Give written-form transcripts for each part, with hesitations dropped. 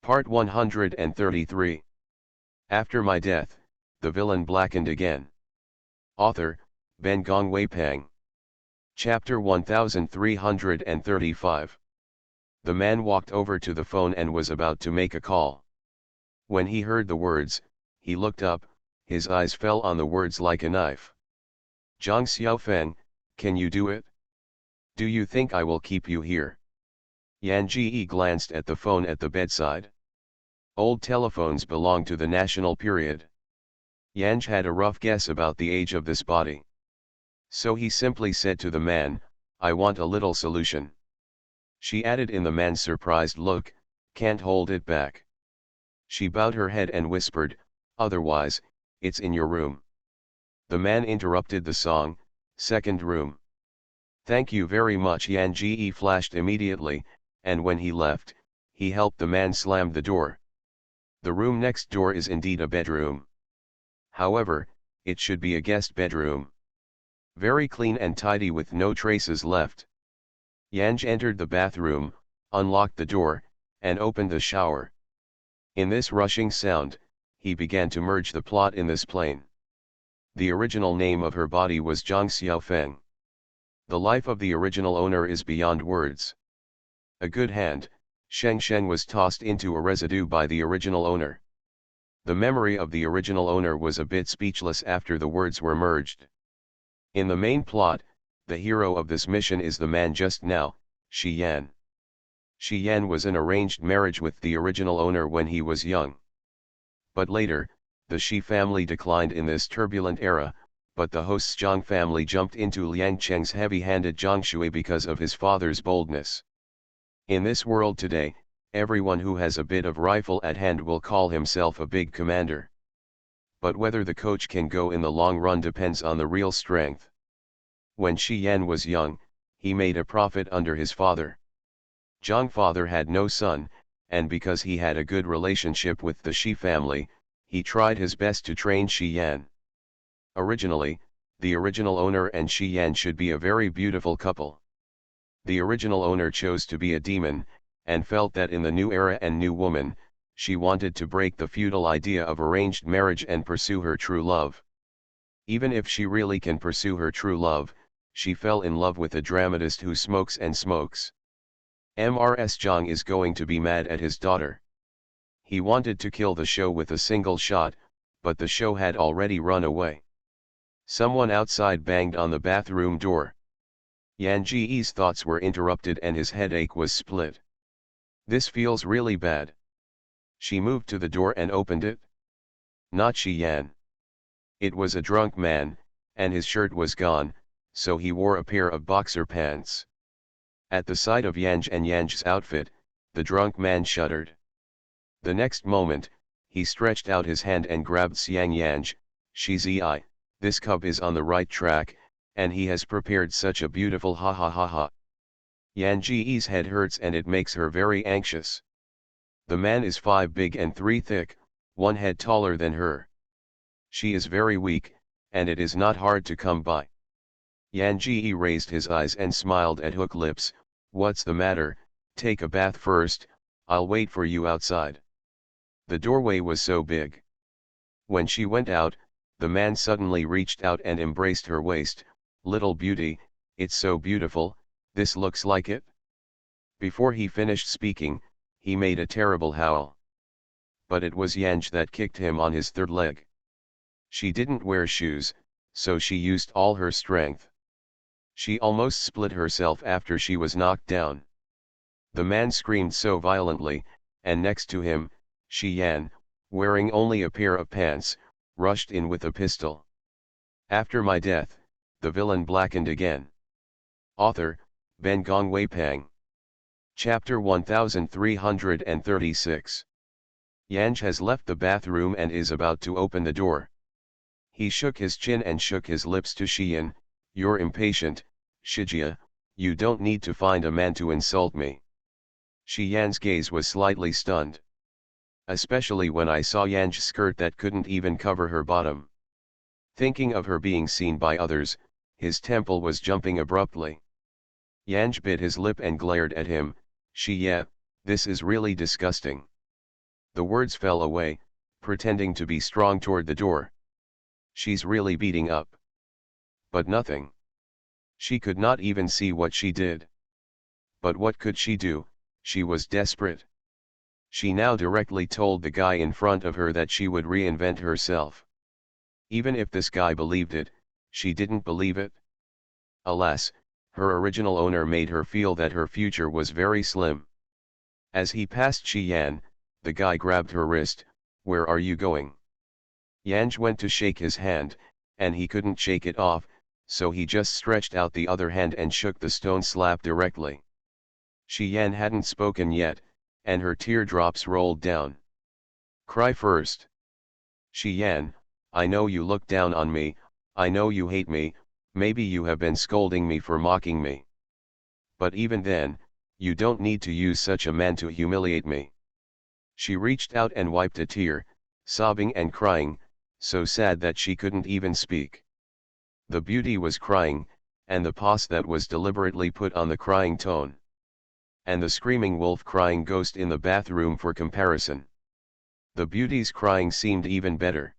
Part 133. After my death, the villain blackened again. Author, Ben Gong Wei Pang. Chapter 1335. The man walked over to the phone and was about to make a call. When he heard the words, he looked up, his eyes fell on the words like a knife. Zhang Xiaofeng, can you do it? Do you think I will keep you here? Yan Ji glanced at the phone at the bedside. Old telephones belong to the national period. Yanj had a rough guess about the age of this body. So he simply said to the man, I want a little solution. She added in the man's surprised look, can't hold it back. She bowed her head and whispered, otherwise, it's in your room. The man interrupted the song, second room. Thank you very much. Yan Ji flashed immediately, and when he left, he helped the man slam the door. The room next door is indeed a bedroom. However, it should be a guest bedroom. Very clean and tidy with no traces left. Yanj entered the bathroom, unlocked the door, and opened the shower. In this rushing sound, he began to merge the plot in this plane. The original name of her body was Zhang Xiaofeng. The life of the original owner is beyond words. A good hand, Sheng Sheng was tossed into a residue by the original owner. The memory of the original owner was a bit speechless after the words were merged. In the main plot, the hero of this mission is the man just now, Shi Yan. Shi Yan was an arranged marriage with the original owner when he was young. But later, the Shi family declined in this turbulent era, but the host's Zhang family jumped into Liang Cheng's heavy-handed Zhangshui because of his father's boldness. In this world today, everyone who has a bit of rifle at hand will call himself a big commander. But whether the coach can go in the long run depends on the real strength. When Shi Yan was young, he made a profit under his father. Zhang father had no son, and because he had a good relationship with the Shi family, he tried his best to train Shi Yan. Originally, the original owner and Shi Yan should be a very beautiful couple. The original owner chose to be a demon, and felt that in the new era and new woman, she wanted to break the feudal idea of arranged marriage and pursue her true love. Even if she really can pursue her true love, she fell in love with a dramatist who smokes and smokes. Mrs. Zhang is going to be mad at his daughter. He wanted to kill the show with a single shot, but the show had already run away. Someone outside banged on the bathroom door. Yan Ji's thoughts were interrupted and his headache was split. This feels really bad. She moved to the door and opened it. Not Shi Yan. It was a drunk man, and his shirt was gone, so he wore a pair of boxer pants. At the sight of Yanj and Yanj's outfit, the drunk man shuddered. The next moment, he stretched out his hand and grabbed Xiang Yanj. Shizi, this cub is on the right track, and he has prepared such a beautiful ha ha ha ha. Yan Ji's head hurts and it makes her very anxious. The man is 5 big and 3 thick, 1 head taller than her. She is very weak, and it is not hard to come by. Yan Ji raised his eyes and smiled at hook lips, what's the matter, take a bath first, I'll wait for you outside. The doorway was so big. When she went out, the man suddenly reached out and embraced her waist. Little beauty, it's so beautiful, this looks like it. Before he finished speaking, he made a terrible howl. But it was Yanj that kicked him on his third leg. She didn't wear shoes, so she used all her strength. She almost split herself after she was knocked down. The man screamed so violently, and next to him, Shi Yan, wearing only a pair of pants, rushed in with a pistol. After my death, the villain blackened again. Author, Ben Gong Wei Pang. Chapter 1336. Yanj has left the bathroom and is about to open the door. He shook his chin and shook his lips to Xian, you're impatient, Shijia, you don't need to find a man to insult me. Xian's gaze was slightly stunned. Especially when I saw Yanj's skirt that couldn't even cover her bottom. Thinking of her being seen by others, his temple was jumping abruptly. Yanj bit his lip and glared at him, Shi Ye, this is really disgusting. The words fell away, pretending to be strong toward the door. She's really beating up. But nothing. She could not even see what she did. But what could she do? She was desperate. She now directly told the guy in front of her that she would reinvent herself. Even if this guy believed it, she didn't believe it. Alas, her original owner made her feel that her future was very slim. As he passed Shi Yan, the guy grabbed her wrist. "Where are you going?" Yanj went to shake his hand, and he couldn't shake it off, so he just stretched out the other hand and shook the stone slab directly. Shi Yan hadn't spoken yet, and her teardrops rolled down. "Cry first. Shi Yan, I know you look down on me, I know you hate me, maybe you have been scolding me for mocking me. But even then, you don't need to use such a man to humiliate me." She reached out and wiped a tear, sobbing and crying, so sad that she couldn't even speak. The beauty was crying, and the pause that was deliberately put on the crying tone. And the screaming wolf crying ghost in the bathroom for comparison. The beauty's crying seemed even better.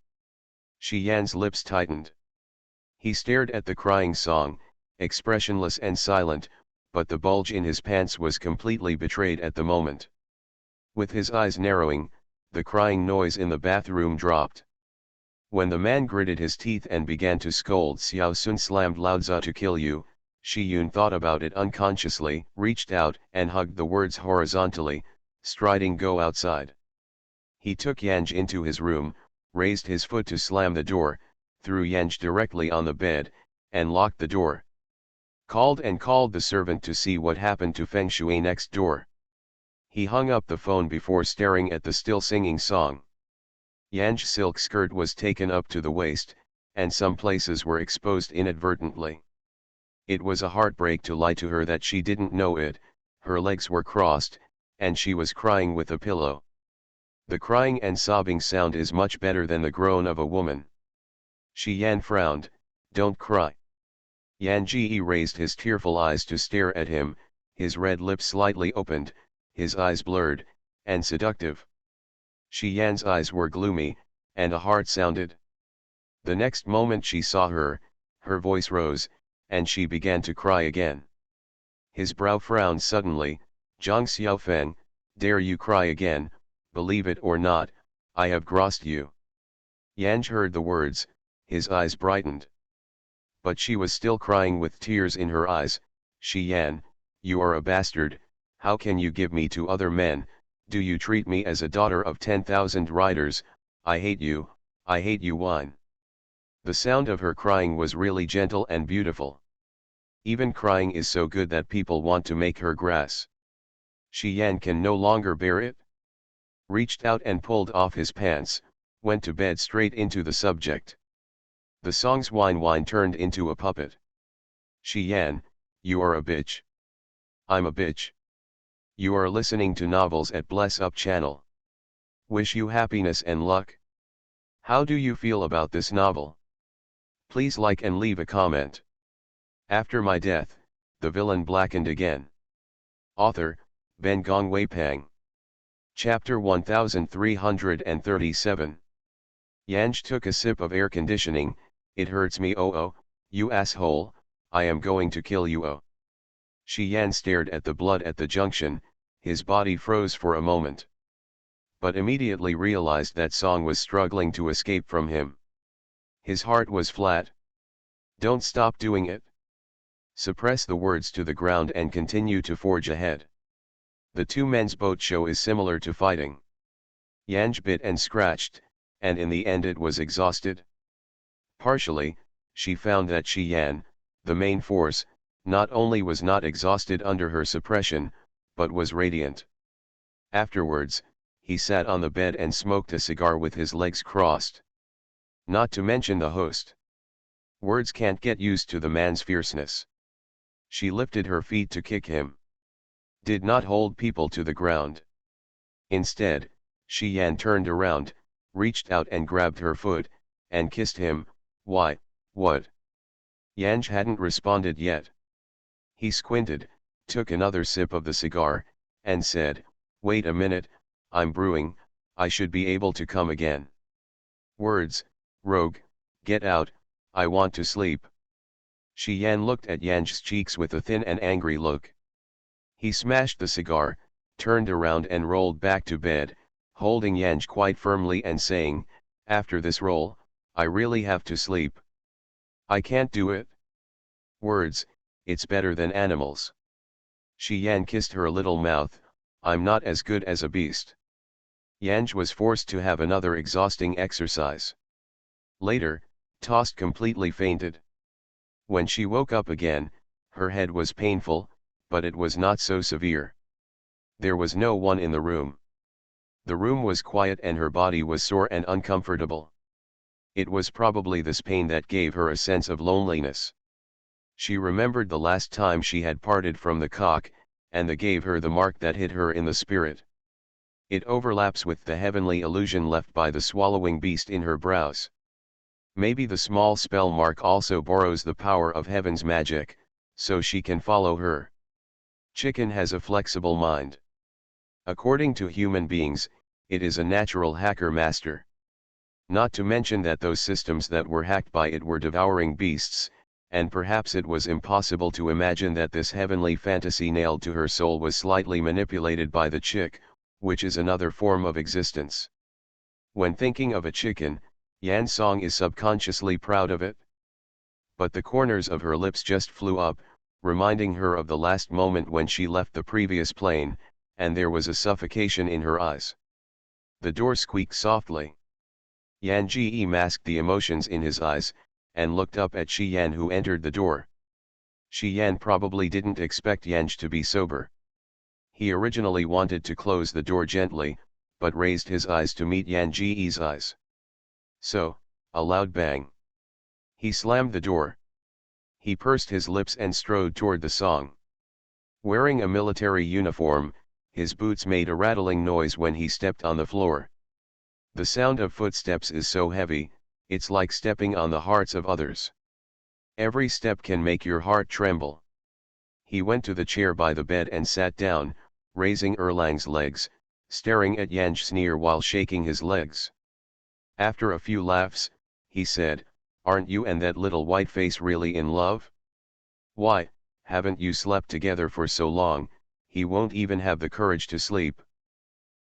Shi Yan's lips tightened. He stared at the crying song, expressionless and silent, but the bulge in his pants was completely betrayed at the moment. With his eyes narrowing, the crying noise in the bathroom dropped. When the man gritted his teeth and began to scold, "Xiao Sun slammed Laozi to kill you," Shi Yun thought about it unconsciously, reached out and hugged the words horizontally, striding go outside. He took Yanj into his room, raised his foot to slam the door, threw Yanj directly on the bed, and locked the door. Called the servant to see what happened to Feng Shui next door. He hung up the phone before staring at the still singing song. Yanj's silk skirt was taken up to the waist, and some places were exposed inadvertently. It was a heartbreak to lie to her that she didn't know it. Her legs were crossed, and she was crying with a pillow. The crying and sobbing sound is much better than the groan of a woman. Shi Yan frowned. "Don't cry." Yan Ji raised his tearful eyes to stare at him, his red lips slightly opened, his eyes blurred, and seductive. Shi Yan's eyes were gloomy, and a heart sounded. The next moment she saw her voice rose, and she began to cry again. His brow frowned suddenly. "Zhang Xiaofeng, dare you cry again? Believe it or not, I have grossed you." Yanj heard the words, his eyes brightened. But she was still crying with tears in her eyes. "Shi Yan, you are a bastard, how can you give me to other men? Do you treat me as a daughter of 10,000 riders? I hate you, whine." The sound of her crying was really gentle and beautiful. Even crying is so good that people want to make her grass. Shi Yan can no longer bear it. Reached out and pulled off his pants, went to bed straight into the subject. The song's whine turned into a puppet. "Shi Yan, you are a bitch." "I'm a bitch." You are listening to novels at Bless Up channel. Wish you happiness and luck. How do you feel about this novel? Please like and leave a comment. After my death, the villain blackened again. Author, Ben Gong Wei Pang. Chapter 1337. Yanj took a sip of air conditioning. "It hurts me, oh, you asshole, I am going to kill you, oh." Shi Yan stared at the blood at the junction, his body froze for a moment. But immediately realized that Song was struggling to escape from him. His heart was flat. "Don't stop doing it." Suppress the words to the ground and continue to forge ahead. The two men's boat show is similar to fighting. Yanj bit and scratched, and in the end it was exhausted. Partially, she found that Shi Yan, the main force, not only was not exhausted under her suppression, but was radiant. Afterwards, he sat on the bed and smoked a cigar with his legs crossed. Not to mention the host. Words can't get used to the man's fierceness. She lifted her feet to kick him. Did not hold people to the ground. Instead, Shi Yan turned around, reached out and grabbed her foot, and kissed him. "Why, what?" Yanj hadn't responded yet. He squinted, took another sip of the cigar, and said, "Wait a minute, I'm brewing, I should be able to come again. Words, rogue, get out, I want to sleep. Shi Yan looked at Yan's cheeks with a thin and angry look. He smashed the cigar, turned around and rolled back to bed, holding Yang quite firmly and saying, after this roll, I really have to sleep. I can't do it. Words, it's better than animals. Shi Yan kissed her little mouth, I'm not as good as a beast. Yang was forced to have another exhausting exercise. Later, tossed completely fainted. When she woke up again, her head was painful, but it was not so severe. There was no one in the room. The room was quiet and her body was sore and uncomfortable. It was probably this pain that gave her a sense of loneliness. She remembered the last time she had parted from the cock, and that gave her the mark that hit her in the spirit. It overlaps with the heavenly illusion left by the swallowing beast in her brows. Maybe the small spell mark also borrows the power of heaven's magic, so she can follow her. Chicken has a flexible mind. According to human beings, it is a natural hacker master. Not to mention that those systems that were hacked by it were devouring beasts, and perhaps it was impossible to imagine that this heavenly fantasy nailed to her soul was slightly manipulated by the chick, which is another form of existence. When thinking of a chicken, Yan Song is subconsciously proud of it. But the corners of her lips just flew up, reminding her of the last moment when she left the previous plane, and there was a suffocation in her eyes. The door squeaked softly. Yan Ji masked the emotions in his eyes, and looked up at Shi Yan who entered the door. Shi Yan probably didn't expect Yan to be sober. He originally wanted to close the door gently, but raised his eyes to meet Yan Ji's eyes. So, a loud bang. He slammed the door. He pursed his lips and strode toward the song. Wearing a military uniform, his boots made a rattling noise when he stepped on the floor. The sound of footsteps is so heavy, it's like stepping on the hearts of others. Every step can make your heart tremble. He went to the chair by the bed and sat down, raising Erlang's legs, staring at Yang sneer while shaking his legs. After a few laughs, he said, aren't you and that little white face really in love? Why, haven't you slept together for so long, he won't even have the courage to sleep.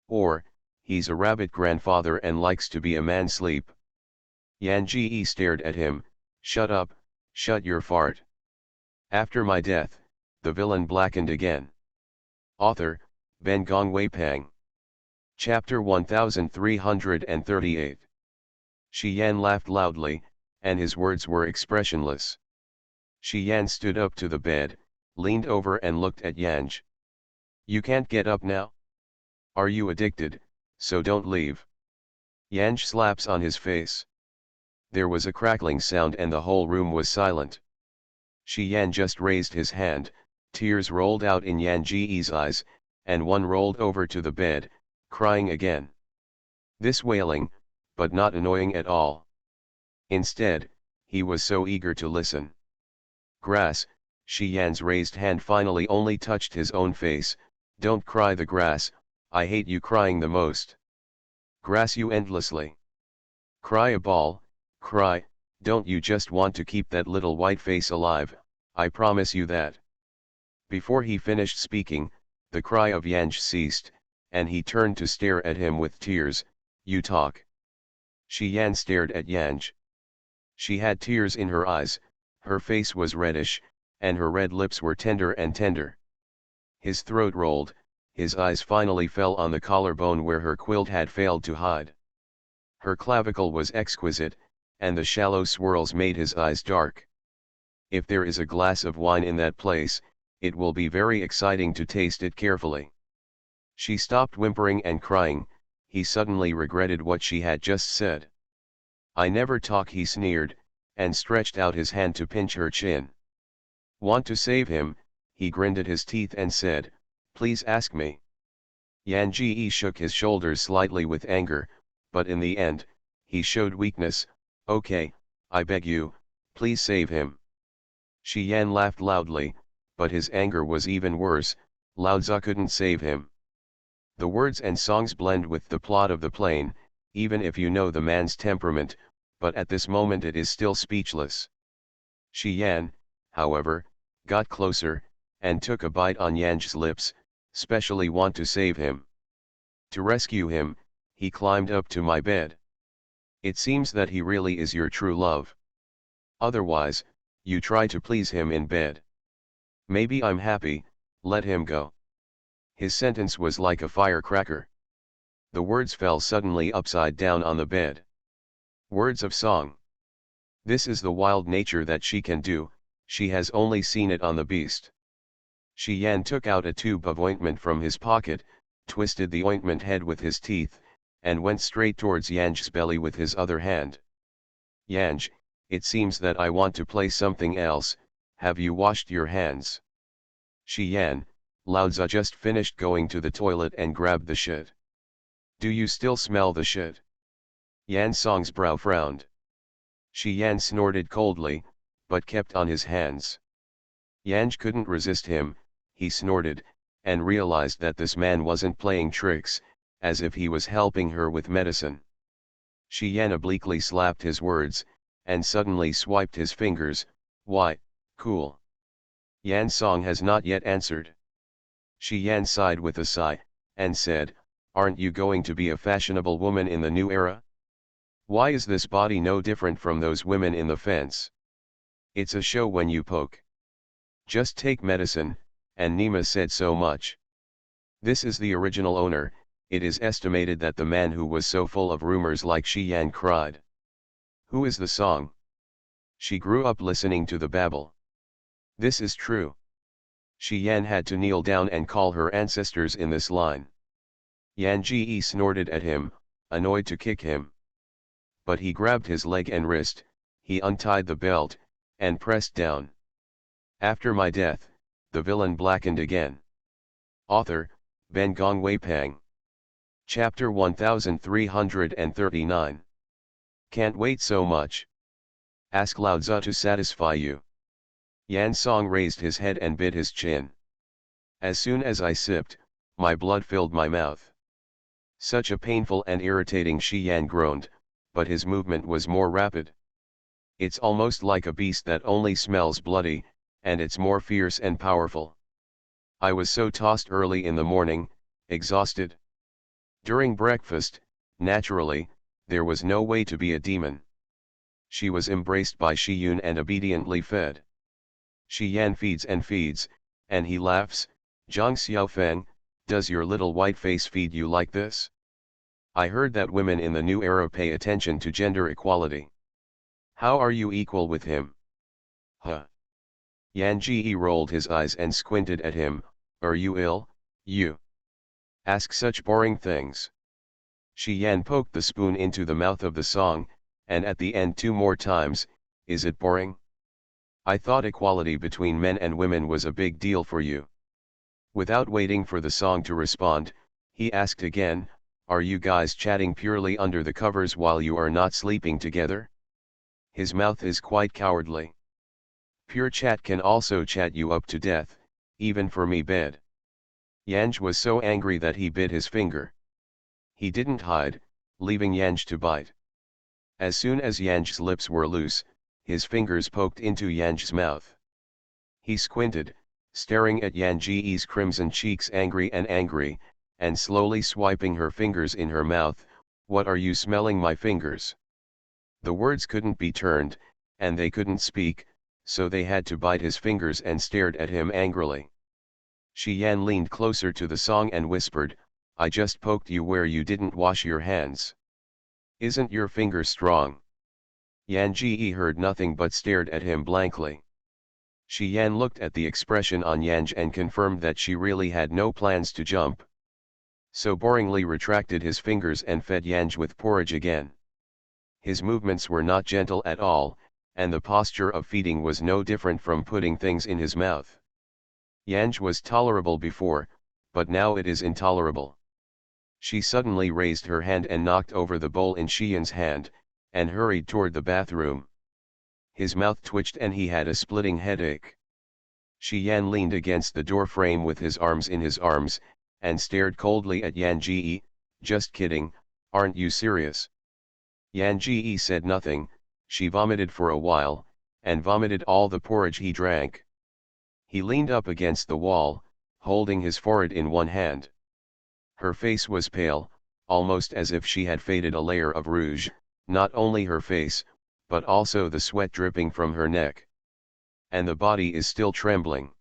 Or, he's a rabbit grandfather and likes to be a man sleep. Yan Ji stared at him, shut up, shut your fart. After my death, the villain blackened again. Author, Ben Gong Wei Pang. Chapter 1338. Shi Yan laughed loudly, and his words were expressionless. Shi Yan stood up to the bed, leaned over and looked at Yang. You can't get up now? Are you addicted, so don't leave? Yang slaps on his face. There was a crackling sound and the whole room was silent. Shi Yan just raised his hand, tears rolled out in Yan Ji's eyes, and one rolled over to the bed, crying again. This wailing, but not annoying at all. Instead, he was so eager to listen. Grass, Shi Yan's raised hand finally only touched his own face. Don't cry the grass, I hate you crying the most. Grass you endlessly. Cry a ball, cry, don't you just want to keep that little white face alive, I promise you that. Before he finished speaking, the cry of Yang ceased, and he turned to stare at him with tears. You talk. Shi Yan stared at Yang. She had tears in her eyes, her face was reddish, and her red lips were tender and tender. His throat rolled, his eyes finally fell on the collarbone where her quilt had failed to hide. Her clavicle was exquisite, and the shallow swirls made his eyes dark. If there is a glass of wine in that place, it will be very exciting to taste it carefully. She stopped whimpering and crying. He suddenly regretted what she had just said. I never talk, he sneered, and stretched out his hand to pinch her chin. Want to save him, he grinned at his teeth and said, please ask me. Yan Ji shook his shoulders slightly with anger, but in the end, he showed weakness. Okay, I beg you, please save him. Shi Yan laughed loudly, but his anger was even worse. Lao Tzu couldn't save him. The words and songs blend with the plot of the play, even if you know the man's temperament, but at this moment it is still speechless. Shi Yan, however, got closer, and took a bite on Yan's lips, specially want to save him. To rescue him, he climbed up to my bed. It seems that he really is your true love. Otherwise, you try to please him in bed. Maybe I'm happy, let him go. His sentence was like a firecracker. The words fell suddenly upside down on the bed. Words of song. This is the wild nature that she can do, she has only seen it on the beast. Shi Yan took out a tube of ointment from his pocket, twisted the ointment head with his teeth, and went straight towards Yan's belly with his other hand. Yang, it seems that I want to play something else, have you washed your hands? Shi Yan, Laozi just finished going to the toilet and grabbed the shit. Do you still smell the shit? Yan Song's brow frowned. Shi Yan snorted coldly, but kept on his hands. Yang couldn't resist him, he snorted, and realized that this man wasn't playing tricks, as if he was helping her with medicine. Shi Yan obliquely slapped his words, and suddenly swiped his fingers. Why, cool. Yan Song has not yet answered. Shi Yan sighed with a sigh, and said, aren't you going to be a fashionable woman in the new era? Why is this body no different from those women in the fence? It's a show when you poke. Just take medicine, and Nima said so much. This is the original owner, it is estimated that the man who was so full of rumors like Shi Yan cried. Who is the song? She grew up listening to the babble. This is true. Shi Yan had to kneel down and call her ancestors in this line. Yan Ji snorted at him, annoyed to kick him. But he grabbed his leg and wrist, he untied the belt, and pressed down. After my death, the villain blackened again. Author, Ben Gong Wei Pang. Chapter 1339. Can't wait so much. Ask Laozi to satisfy you. Yan Song raised his head and bit his chin. As soon as I sipped, my blood filled my mouth. Such a painful and irritating Shi Yan groaned, but his movement was more rapid. It's almost like a beast that only smells bloody, and it's more fierce and powerful. I was so tossed early in the morning, exhausted. During breakfast, naturally, there was no way to be a demon. She was embraced by Shi Yun and obediently fed. Shi Yan feeds, and he laughs. Zhang Xiaofeng, does your little white face feed you like this? I heard that women in the new era pay attention to gender equality. How are you equal with him? Huh? Yan Ji rolled his eyes and squinted at him. Are you ill, you? Ask such boring things. Shi Yan poked the spoon into the mouth of the song, and at the end 2 more times. Is it boring? I thought equality between men and women was a big deal for you. Without waiting for the song to respond, he asked again, are you guys chatting purely under the covers while you are not sleeping together? His mouth is quite cowardly. Pure chat can also chat you up to death, even for me bed. Yanj was so angry that he bit his finger. He didn't hide, leaving Yanj to bite. As soon as Yanj's lips were loose, his fingers poked into Yanj's mouth. He squinted, staring at Yanji's crimson cheeks angry, and slowly swiping her fingers in her mouth. What are you smelling my fingers? The words couldn't be turned, and they couldn't speak, so they had to bite his fingers and stared at him angrily. Shi Yan leaned closer to the song and whispered, I just poked you where you didn't wash your hands. Isn't your finger strong? Yan Ji heard nothing but stared at him blankly. Shi Yan looked at the expression on Yanj and confirmed that she really had no plans to jump. So boringly retracted his fingers and fed Yanj with porridge again. His movements were not gentle at all, and the posture of feeding was no different from putting things in his mouth. Yanj was tolerable before, but now it is intolerable. She suddenly raised her hand and knocked over the bowl in Xian's hand, and hurried toward the bathroom. His mouth twitched and he had a splitting headache. Shi Yan leaned against the door frame with his arms in his arms, and stared coldly at Yan Ji. Just kidding, aren't you serious? Yan Ji said nothing. She vomited for a while, and vomited all the porridge he drank. He leaned up against the wall, holding his forehead in one hand. Her face was pale, almost as if she had faded a layer of rouge, not only her face, but also the sweat dripping from her neck. And the body is still trembling.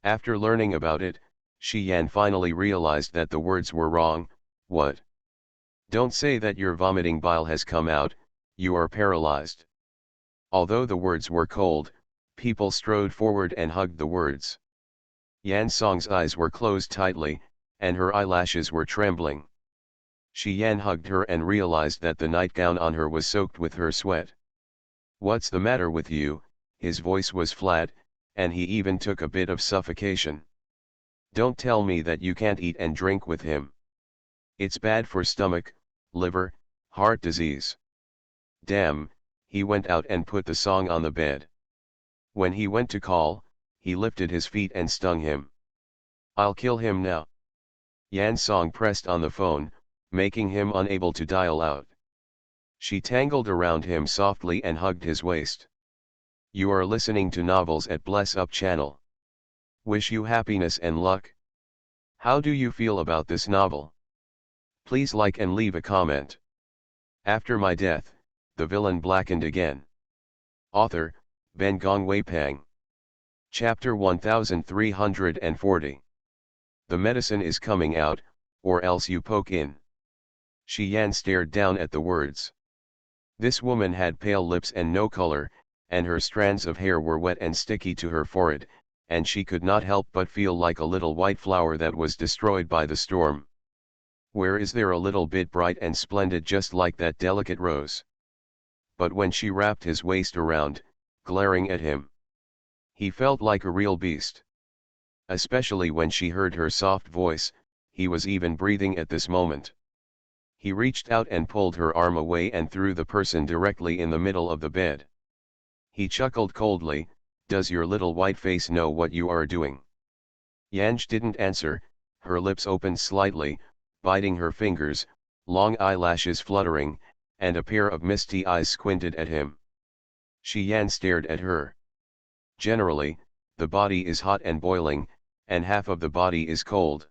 After learning about it, Shi Yan finally realized that the words were wrong. What? Don't say that your vomiting bile has come out, you are paralyzed. Although the words were cold, people strode forward and hugged the words. Yan Song's eyes were closed tightly, and her eyelashes were trembling. Shi Yan hugged her and realized that the nightgown on her was soaked with her sweat. What's the matter with you? His voice was flat, and he even took a bit of suffocation. Don't tell me that you can't eat and drink with him. It's bad for stomach, liver, heart disease. Damn, he went out and put the song on the bed. When he went to call, he lifted his feet and stung him. I'll kill him now. Yan Song pressed on the phone, making him unable to dial out. She tangled around him softly and hugged his waist. You are listening to novels at Bless Up channel. Wish you happiness and luck. How do you feel about this novel? Please like and leave a comment. After my death, the villain blackened again. Author, Ben Gong Wei Pang. Chapter 1340. The medicine is coming out, or else you poke in. Shi Yan stared down at the words. This woman had pale lips and no color, and her strands of hair were wet and sticky to her forehead, and she could not help but feel like a little white flower that was destroyed by the storm. Where is there a little bit bright and splendid just like that delicate rose? But when she wrapped his waist around, glaring at him, he felt like a real beast. Especially when she heard her soft voice, he was even breathing at this moment. He reached out and pulled her arm away and threw the person directly in the middle of the bed. He chuckled coldly, does your little white face know what you are doing? Yanj didn't answer, her lips opened slightly, biting her fingers, long eyelashes fluttering, and a pair of misty eyes squinted at him. Shi Yan stared at her. Generally, the body is hot and boiling, and half of the body is cold.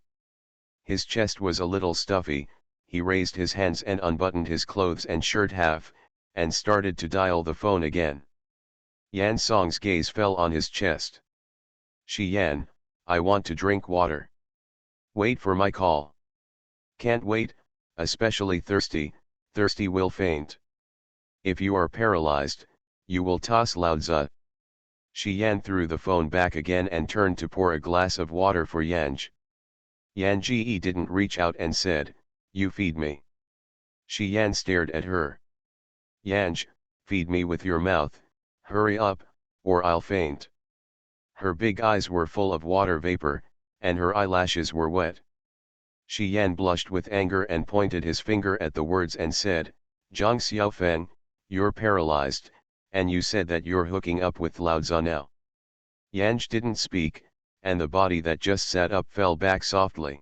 His chest was a little stuffy, he raised his hands and unbuttoned his clothes and shirt half, and started to dial the phone again. Yan Song's gaze fell on his chest. Shi Yan, I want to drink water. Wait for my call. Can't wait, especially thirsty will faint. If you are paralyzed, you will toss Lao Tzu. Shi Yan threw the phone back again and turned to pour a glass of water for Yanj. Yan Ji didn't reach out and said, you feed me. Shi Yan stared at her. Yanj, feed me with your mouth, hurry up, or I'll faint. Her big eyes were full of water vapor, and her eyelashes were wet. Shi Yan blushed with anger and pointed his finger at the words and said, Zhang Xiaofeng, you're paralyzed, and you said that you're hooking up with Lao Tzu now. Yanj didn't speak, and the body that just sat up fell back softly.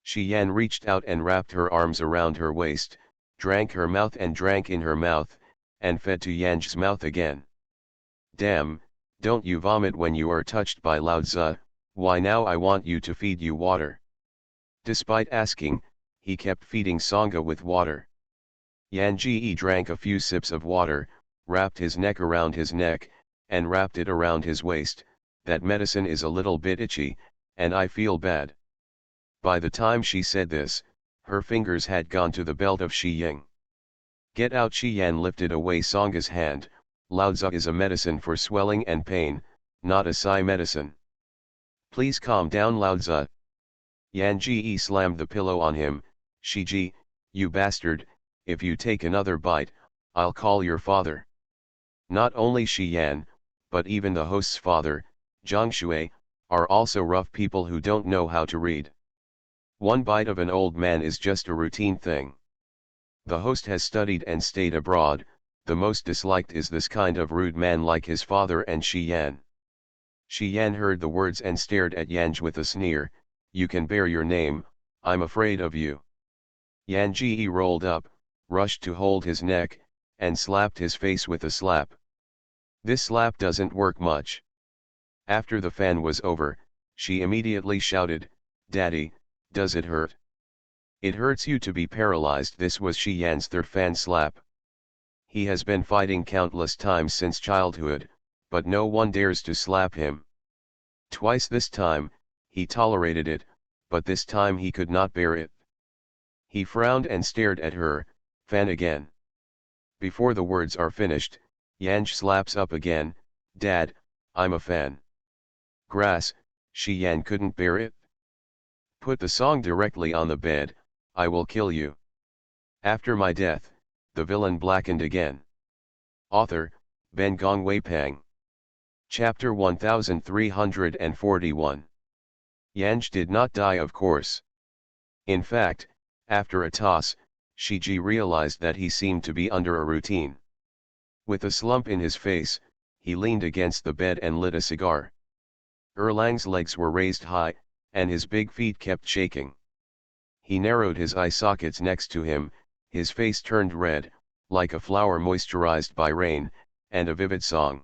Shi Yan reached out and wrapped her arms around her waist, drank her mouth and drank in her mouth, and fed to Yanj's mouth again. Damn, don't you vomit when you are touched by Lao Tzu, why now I want you to feed you water. Despite asking, he kept feeding Sangha with water. Yan Ji drank a few sips of water, wrapped his neck around his neck, and wrapped it around his waist. That medicine is a little bit itchy, and I feel bad. By the time she said this, her fingers had gone to the belt of Shi Ying. Get out. Shi Yan lifted away Sangha's hand. Lao Tzu is a medicine for swelling and pain, not a Psi medicine. Please calm down Lao Tzu. Yan Ji slammed the pillow on him. Shi Ji, you bastard, if you take another bite, I'll call your father. Not only Shi Yan, but even the host's father, Zhang Shui, are also rough people who don't know how to read. One bite of an old man is just a routine thing. The host has studied and stayed abroad, the most disliked is this kind of rude man like his father and Shi Yan. Shi Yan heard the words and stared at Yanj with a sneer, you can bear your name, I'm afraid of you. Yan Ji rolled up, rushed to hold his neck, and slapped his face with a slap. This slap doesn't work much. After the fan was over, she immediately shouted, "Daddy, does it hurt?" "It hurts you to be paralyzed." This was Shi Yan's third fan slap. He has been fighting countless times since childhood, but no one dares to slap him. Twice this time, he tolerated it, but this time he could not bear it. He frowned and stared at her. "Fan again." Before the words are finished, Yanj slaps up again, "Dad, I'm a fan." Grass, Shi Yan couldn't bear it. "Put the song directly on the bed, I will kill you. After my death, the villain blackened again." Author, Ben Gong Wei Pang. Chapter 1341. Yanj did not die, of course. In fact, after a toss, Shiji realized that he seemed to be under a routine. With a slump in his face, he leaned against the bed and lit a cigar. Erlang's legs were raised high, and his big feet kept shaking. He narrowed his eye sockets next to him, his face turned red, like a flower moisturized by rain, and a vivid song.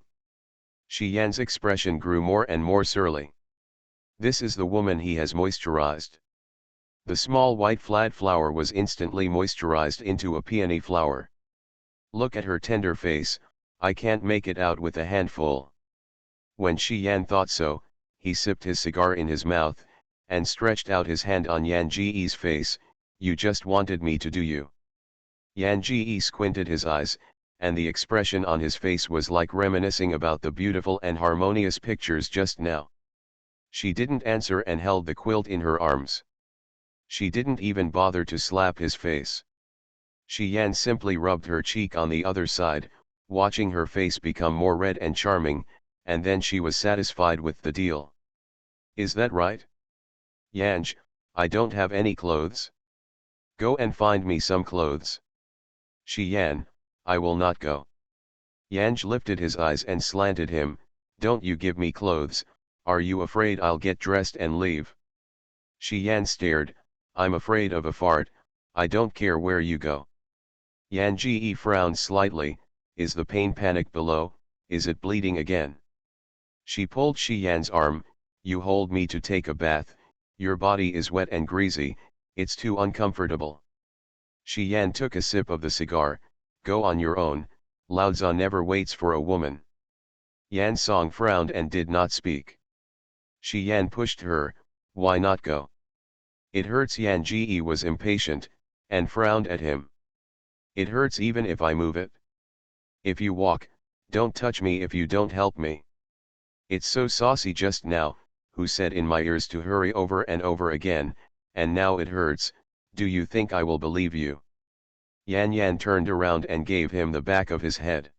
Shi Yan's expression grew more and more surly. This is the woman he has moisturized. The small white flat flower was instantly moisturized into a peony flower. Look at her tender face, I can't make it out with a handful. When Shi Yan thought so, he sipped his cigar in his mouth, and stretched out his hand on Yan Ji's face. "You just wanted me to do you." Yan Ji squinted his eyes, and the expression on his face was like reminiscing about the beautiful and harmonious pictures just now. She didn't answer and held the quilt in her arms. She didn't even bother to slap his face. Shi Yan simply rubbed her cheek on the other side, watching her face become more red and charming, and then she was satisfied with the deal. "Is that right? Yanj, I don't have any clothes. Go and find me some clothes." "Shi Yan, I will not go." Yanj lifted his eyes and slanted him. "Don't you give me clothes, are you afraid I'll get dressed and leave?" Shi Yan stared. "I'm afraid of a fart, I don't care where you go." Yan Ji frowned slightly. "Is the pain panic below, is it bleeding again?" She pulled Shi Yan's arm. "You hold me to take a bath, your body is wet and greasy, it's too uncomfortable." Shi Yan took a sip of the cigar. "Go on your own, Lao Tzu never waits for a woman." Yan Song frowned and did not speak. Shi Yan pushed her. "Why not go?" "It hurts." Yan Ji was impatient, and frowned at him. "It hurts even if I move it. If you walk, don't touch me if you don't help me. It's so saucy just now, who said in my ears to hurry over and over again, and now it hurts, do you think I will believe you?" Yan turned around and gave him the back of his head.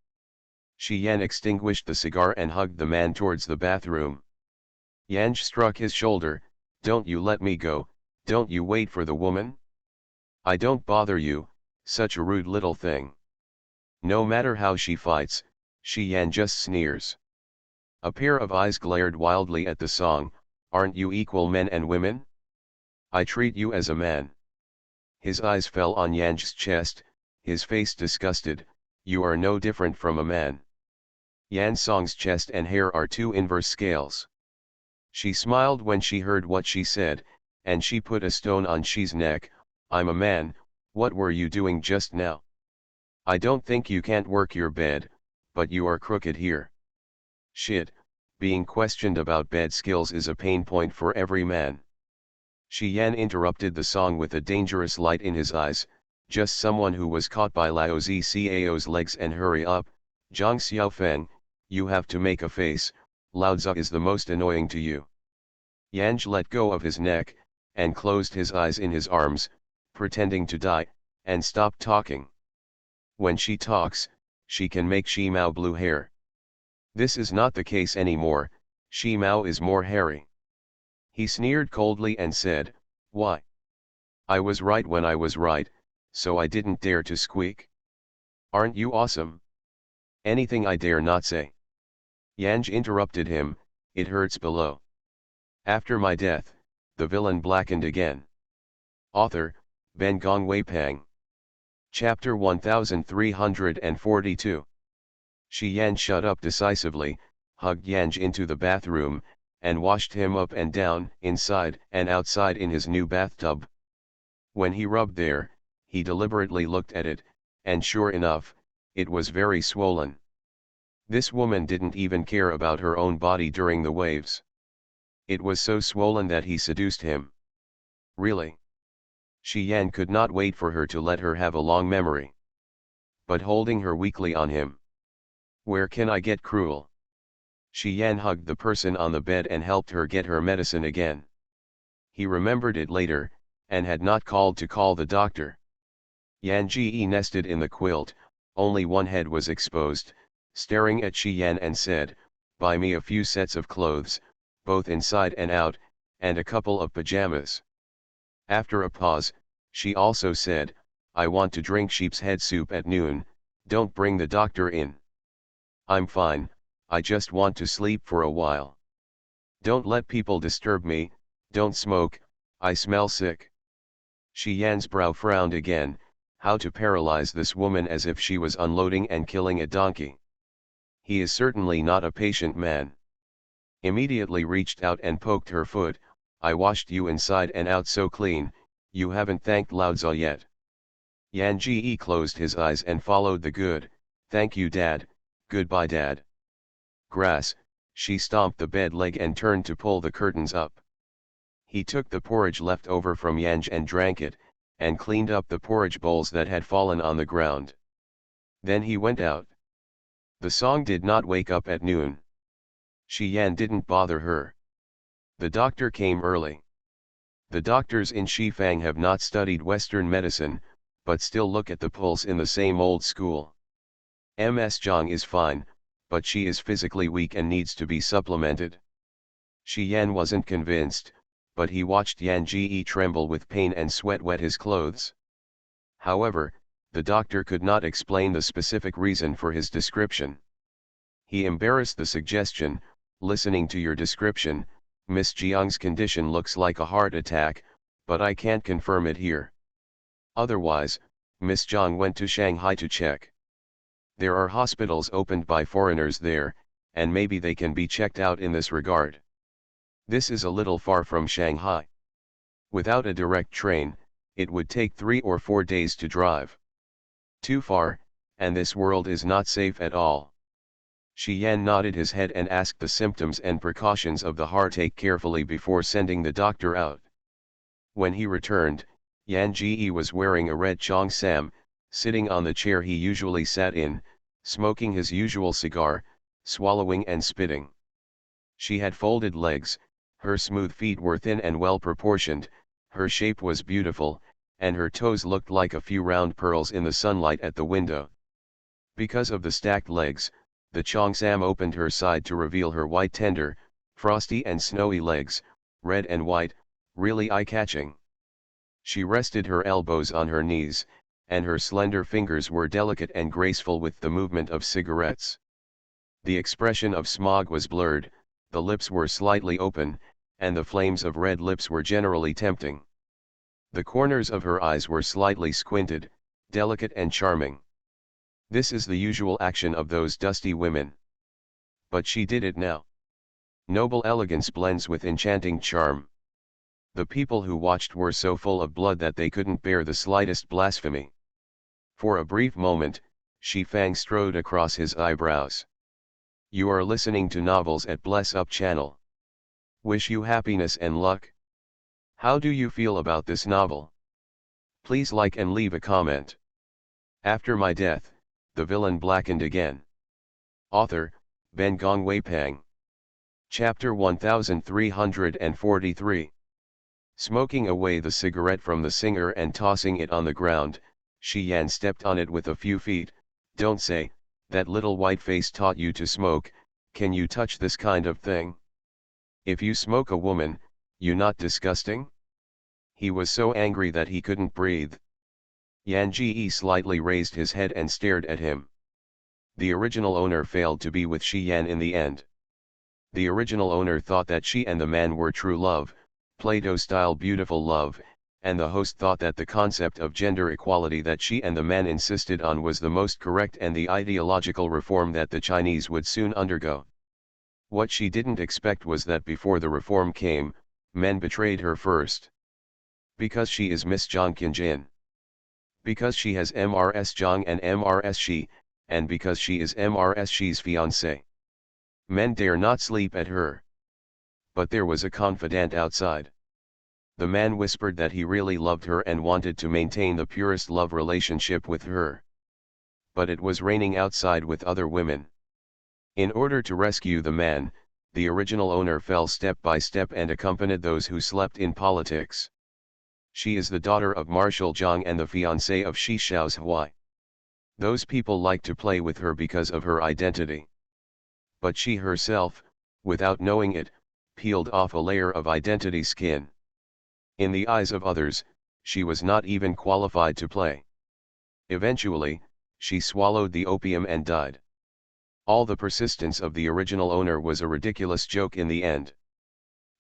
Shi Yan extinguished the cigar and hugged the man towards the bathroom. Yanj struck his shoulder. "Don't you let me go, don't you wait for the woman? I don't bother you, such a rude little thing." No matter how she fights, Shi Yan just sneers. A pair of eyes glared wildly at the song. "Aren't you equal men and women? I treat you as a man." His eyes fell on Yanj's chest, his face disgusted. "You are no different from a man. Yan Song's chest and hair are two inverse scales." She smiled when she heard what she said, and she put a stone on Shi's neck. "I'm a man, what were you doing just now? I don't think you can't work your bed, but you are crooked here." Shit, being questioned about bed skills is a pain point for every man. Shi Yan interrupted the song with a dangerous light in his eyes. "Just someone who was caught by Lao Zcao's legs and hurry up, Zhang Xiaofeng, you have to make a face, Lao Tzu is the most annoying to you." Yanj let go of his neck, and closed his eyes in his arms, pretending to die, and stopped talking. When she talks, she can make Shi Mao blue hair. This is not the case anymore, Shi Mao is more hairy. He sneered coldly and said, "Why? I was right when I was right, so I didn't dare to squeak. Aren't you awesome? Anything I dare not say." Yanj interrupted him. "It hurts below. After my death, The Villain Blackened Again. Author, Ben Gongwei Pang. Chapter 1342. Shi Yan shut up decisively, hugged Yanj into the bathroom, and washed him up and down, inside and outside in his new bathtub. When he rubbed there, he deliberately looked at it, and sure enough, it was very swollen. This woman didn't even care about her own body during the waves. It was so swollen that he seduced him. Really? Shi Yan could not wait for her to let her have a long memory. But holding her weakly on him. Where can I get cruel? Shi Yan hugged the person on the bed and helped her get her medicine again. He remembered it later, and had not called to call the doctor. Yan Ji nested in the quilt, only one head was exposed, staring at Shi Yan and said, "Buy me a few sets of clothes, both inside and out, and a couple of pajamas." After a pause, she also said, "I want to drink sheep's head soup at noon, don't bring the doctor in. I'm fine, I just want to sleep for a while. Don't let people disturb me, don't smoke, I smell sick." Shi Yan's brow frowned again, how to paralyze this woman as if she was unloading and killing a donkey. He is certainly not a patient man. Immediately reached out and poked her foot. "I washed you inside and out so clean, you haven't thanked Laozi yet." Yan Ji closed his eyes and followed the good, "Thank you Dad, goodbye Dad." Grass, she stomped the bed leg and turned to pull the curtains up. He took the porridge left over from Yanj and drank it, and cleaned up the porridge bowls that had fallen on the ground. Then he went out. The song did not wake up at noon. Shi Yan didn't bother her. The doctor came early. The doctors in Shifang have not studied Western medicine, but still look at the pulse in the same old school. Ms. Zhang is fine, but she is physically weak and needs to be supplemented. Shi Yan wasn't convinced, but he watched Yan Ji tremble with pain and sweat wet his clothes. However, the doctor could not explain the specific reason for his description. He embarrassed the suggestion, "Listening to your description, Miss Jiang's condition looks like a heart attack, but I can't confirm it here. Otherwise, Miss Jiang went to Shanghai to check. There are hospitals opened by foreigners there, and maybe they can be checked out in this regard. This is a little far from Shanghai. Without a direct train, it would take 3 or 4 days to drive. Too far, and this world is not safe at all." Shi Yan nodded his head and asked the symptoms and precautions of the heartache carefully before sending the doctor out. When he returned, Yan Ji was wearing a red cheongsam, sitting on the chair he usually sat in, smoking his usual cigar, swallowing and spitting. She had folded legs, her smooth feet were thin and well proportioned, her shape was beautiful, and her toes looked like a few round pearls in the sunlight at the window. Because of the stacked legs, the cheongsam opened her side to reveal her white tender, frosty and snowy legs, red and white, really eye-catching. She rested her elbows on her knees, and her slender fingers were delicate and graceful with the movement of cigarettes. The expression of smog was blurred, the lips were slightly open, and the flames of red lips were generally tempting. The corners of her eyes were slightly squinted, delicate and charming. This is the usual action of those dusty women. But she did it now. Noble elegance blends with enchanting charm. The people who watched were so full of blood that they couldn't bear the slightest blasphemy. For a brief moment, Shi Fang strode across his eyebrows. "You are listening to novels at Bless Up channel. Wish you happiness and luck. How do you feel about this novel? Please like and leave a comment. After my death, the villain blackened again." Author, Ben Gongwei Pang. Chapter 1343. Smoking away the cigarette from the singer and tossing it on the ground, Shi Yan stepped on it with a few feet. "Don't say, that little white face taught you to smoke, can you touch this kind of thing? If you smoke a woman, you not disgusting?" He was so angry that he couldn't breathe. Yan Ji slightly raised his head and stared at him. The original owner failed to be with Shi Yan in the end. The original owner thought that she and the man were true love, Plato-style beautiful love, and the host thought that the concept of gender equality that she and the man insisted on was the most correct and the ideological reform that the Chinese would soon undergo. What she didn't expect was that before the reform came, men betrayed her first. Because she is Miss Zhang Qianjin. Because she has MRS Zhang and MRS Shi, and because she is MRS Shi's fiancé. Men dare not sleep at her. But there was a confidant outside. The man whispered that he really loved her and wanted to maintain the purest love relationship with her. But it was raining outside with other women. In order to rescue the man, the original owner fell step by step and accompanied those who slept in politics. She is the daughter of Marshal Zhang and the fiancé of Shi Xiao's Huai. Those people like to play with her because of her identity. But she herself, without knowing it, peeled off a layer of identity skin. In the eyes of others, she was not even qualified to play. Eventually, she swallowed the opium and died. All the persistence of the original owner was a ridiculous joke in the end.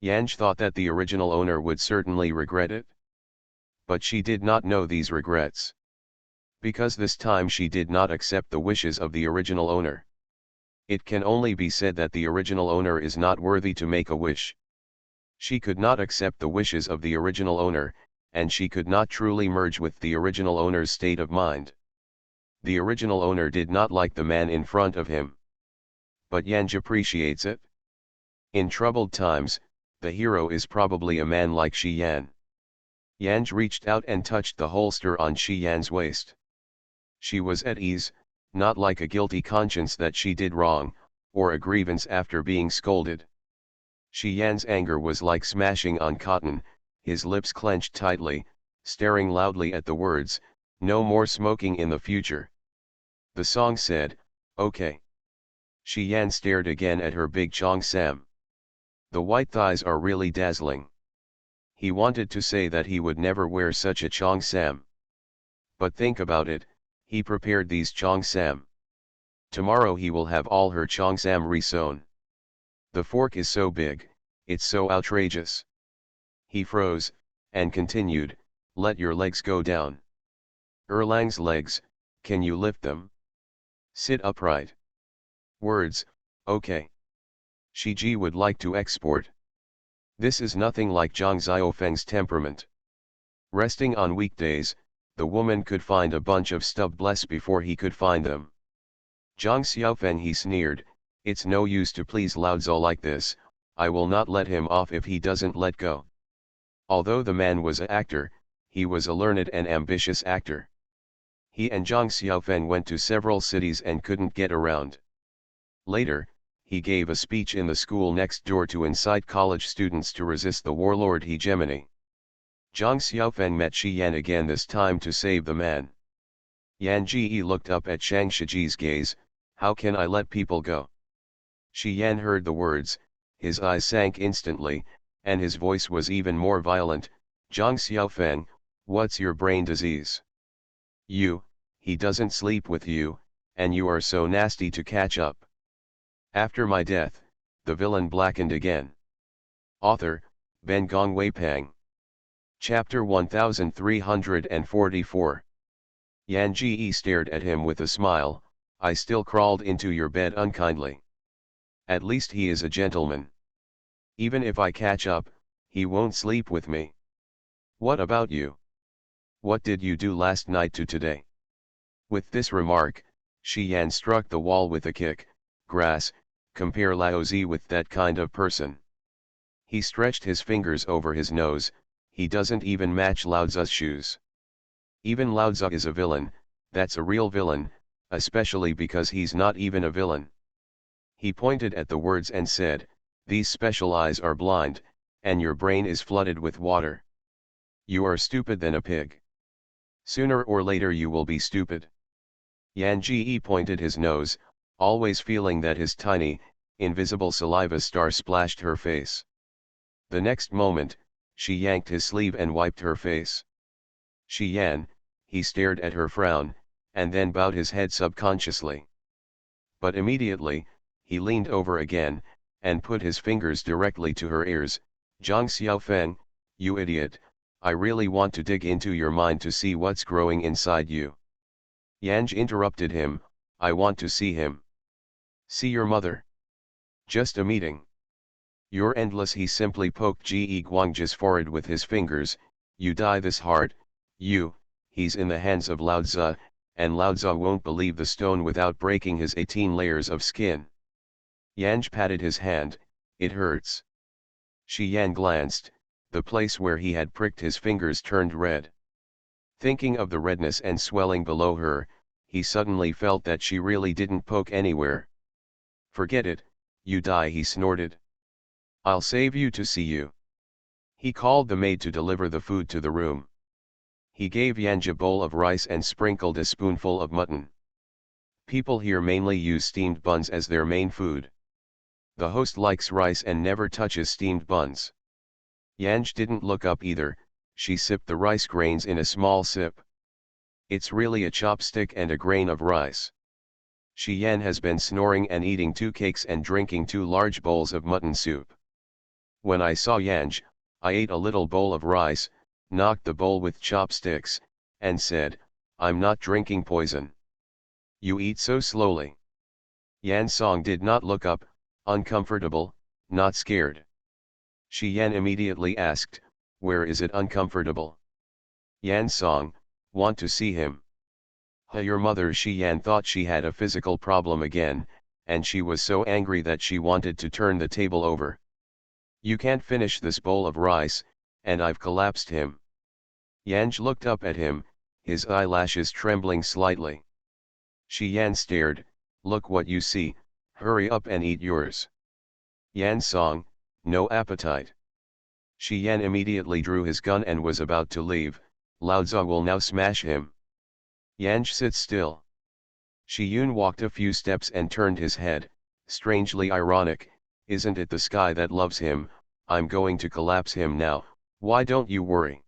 Yanj thought that the original owner would certainly regret it. But she did not know these regrets. Because this time she did not accept the wishes of the original owner. It can only be said that the original owner is not worthy to make a wish. She could not accept the wishes of the original owner, and she could not truly merge with the original owner's state of mind. The original owner did not like the man in front of him. But Yanj appreciates it. In troubled times, the hero is probably a man like Shi Yan. Yanj reached out and touched the holster on Shi Yan's waist. She was at ease, not like a guilty conscience that she did wrong, or a grievance after being scolded. Shi Yan's anger was like smashing on cotton, his lips clenched tightly, staring loudly at the words, "No more smoking in the future." The song said, "Okay." Shi Yan stared again at her big Chong Sam. The white thighs are really dazzling. He wanted to say that he would never wear such a Chong Sam. But think about it, he prepared these Chong Sam. Tomorrow he will have all her Chong Sam resewn. The fork is so big, it's so outrageous. He froze, and continued, "Let your legs go down. Erlang's legs, can you lift them? Sit upright." Words, okay. Shi Ji would like to export. This is nothing like Zhang Xiaofeng's temperament. Resting on weekdays, the woman could find a bunch of stub bless before he could find them. Zhang Xiaofeng, he sneered, "It's no use to please Lao Zhou like this, I will not let him off if he doesn't let go." Although the man was an actor, he was a learned and ambitious actor. He and Zhang Xiaofeng went to several cities and couldn't get around. Later, he gave a speech in the school next door to incite college students to resist the warlord hegemony. Zhang Xiaofeng met Shi Yan again, this time to save the man. Yan Ji looked up at Shang Shiji's gaze, "How can I let people go?" Shi Yan heard the words, his eyes sank instantly, and his voice was even more violent, "Zhang Xiaofeng, what's your brain disease? He doesn't sleep with you, and you are so nasty to catch up. After my death, the villain blackened again." Author, Ben Gong Wei Pang. Chapter 1344. Yan Ji stared at him with a smile, "I still crawled into your bed unkindly. At least he is a gentleman. Even if I catch up, he won't sleep with me. What about you? What did you do last night to today?" With this remark, Shi Yan struck the wall with a kick. Grass, compare Lao Zi with that kind of person. He stretched his fingers over his nose, he doesn't even match Lao Tzu's shoes. Even Lao Tzu is a villain, that's a real villain, especially because he's not even a villain. He pointed at the words and said, "These special eyes are blind, and your brain is flooded with water. You are stupid than a pig. Sooner or later you will be stupid." Yan Ji pointed his nose, always feeling that his tiny, invisible saliva star splashed her face. The next moment, she yanked his sleeve and wiped her face. "Shi Yan," he stared at her frown, and then bowed his head subconsciously. But immediately, he leaned over again, and put his fingers directly to her ears. "Zhang Xiaofeng, You idiot, I really want to dig into your mind to see what's growing inside you. Yanj interrupted him, I want to see him. See your mother? Just a meeting. You're endless. He simply poked Ji Guangji's forehead with his fingers. You die this hard, he's in the hands of Lao Tzu, and Lao Tzu won't believe the stone without breaking his 18 layers of skin. Yanj patted his hand, it hurts. Shi Yan glanced, the place where he had pricked his fingers turned red. Thinking of the redness and swelling below her, he suddenly felt that she really didn't poke anywhere. Forget it, you die, he snorted. I'll save you to see you. He called the maid to deliver the food to the room. He gave Yanj a bowl of rice and sprinkled a spoonful of mutton. People here mainly use steamed buns as their main food. The host likes rice and never touches steamed buns. Yanj didn't look up either, she sipped the rice grains in a small sip. It's really a chopstick and a grain of rice. Shi Yan has been snoring and eating 2 cakes and drinking 2 large bowls of mutton soup. When I saw Yanj, I ate a little bowl of rice, knocked the bowl with chopsticks, and said, I'm not drinking poison. You eat so slowly. Yan Song did not look up, uncomfortable, not scared. Shi Yan immediately asked, where is it uncomfortable? Yan Song, want to see him. Your mother. Shi Yan thought she had a physical problem again, and she was so angry that she wanted to turn the table over. You can't finish this bowl of rice, and I've collapsed him. Yanj looked up at him, his eyelashes trembling slightly. Shi Yan stared, look what you see, hurry up and eat yours. Yan Song, no appetite. Shi Yan immediately drew his gun and was about to leave, Lao Tzu will now smash him. Yanj sit still. Shi Yun walked a few steps and turned his head, strangely ironic, isn't it the sky that loves him? I'm going to collapse him now, why don't you worry?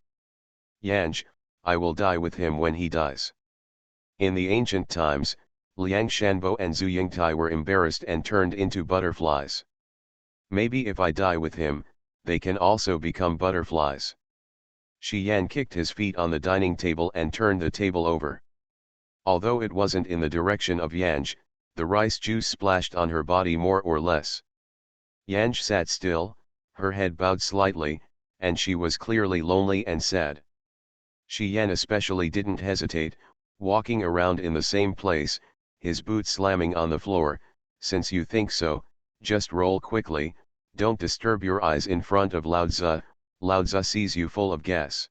Yanj, I will die with him when he dies. In the ancient times, Liang Shanbo and Zhu Yingtai were embarrassed and turned into butterflies. Maybe if I die with him, they can also become butterflies. Shi Yan kicked his feet on the dining table and turned the table over. Although it wasn't in the direction of Yanj, the rice juice splashed on her body more or less. Yanj sat still, her head bowed slightly, and she was clearly lonely and sad. Shi Yan especially didn't hesitate, walking around in the same place, his boots slamming on the floor. Since you think so, just roll quickly, don't disturb your eyes in front of Lao Tzu. Lao Tzu sees you full of gas.